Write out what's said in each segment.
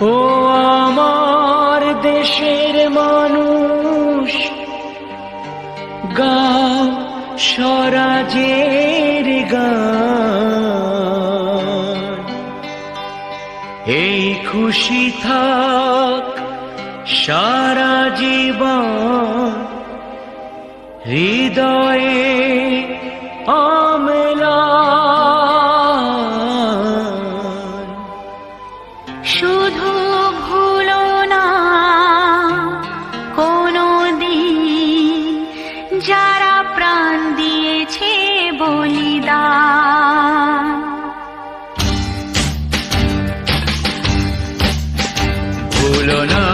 ও আমার দেশের মানুষ, গাও স্বরাজের গান। এই খুশি থাক সারা জীবন হৃদয়ে অম্লান। শুধু ভুলো না কোনো দিন যারা প্রাণ দিয়েছে বলিদান। ভুলো না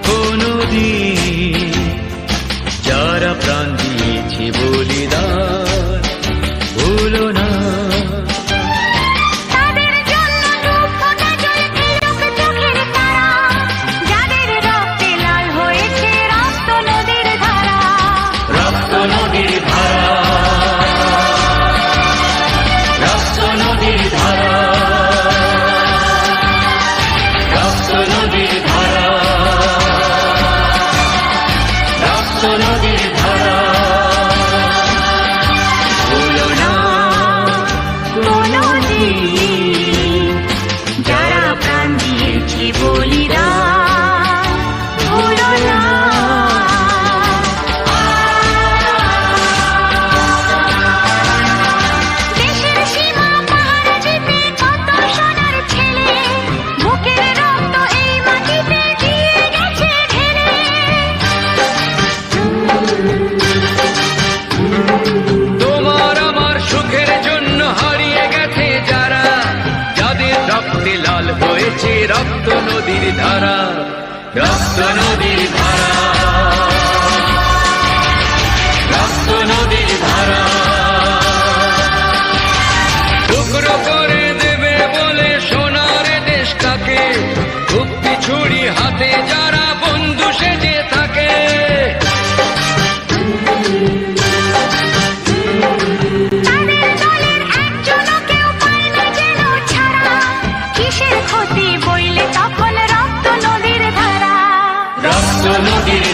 কোনদিন যারা প্রাণ দিয়েছে বলিদান। ভুলো না তাদের জন্য দু ফোঁটা জল ফেলুক চোখের তারা, যাদের রক্তে লাল হয়েছে রক্ত নদীর ধারা। রক্ত নদীর ধারা, রক্ত নদীর ধারা, রক্ত নদীর ধারা, রক্ত নদীর ধারা। ভুলো না কোনোদিন যারা প্রাণ দিয়েছে বলিদান। ভুলো না। দেশের সীমা পাহাড় যেতে কত সোনার ছেলে, বুকের রক্ত এই মাটিতে দিয়ে গেছে ঢেলে। তোমার আমার সুখের জন্য হারিয়ে গেছে যারা, যাদের রক্তে লাল হয়েছে রক্ত নদীর ধারা। রক্ত নদীর ধারা, রক্ত নদীর ধারা। টুকরো করে দেবে বলে সোনার দেশটাকে, কুপ্পি ছুরি হাতে যারা বন্ধু সেজে থাকে। তাদের দলের একজনও কেউ পায়নি যেন ছাড়া, কিসের ক্ষতি বইলে তখন রক্ত নদীর ধারা। রক্ত নদীর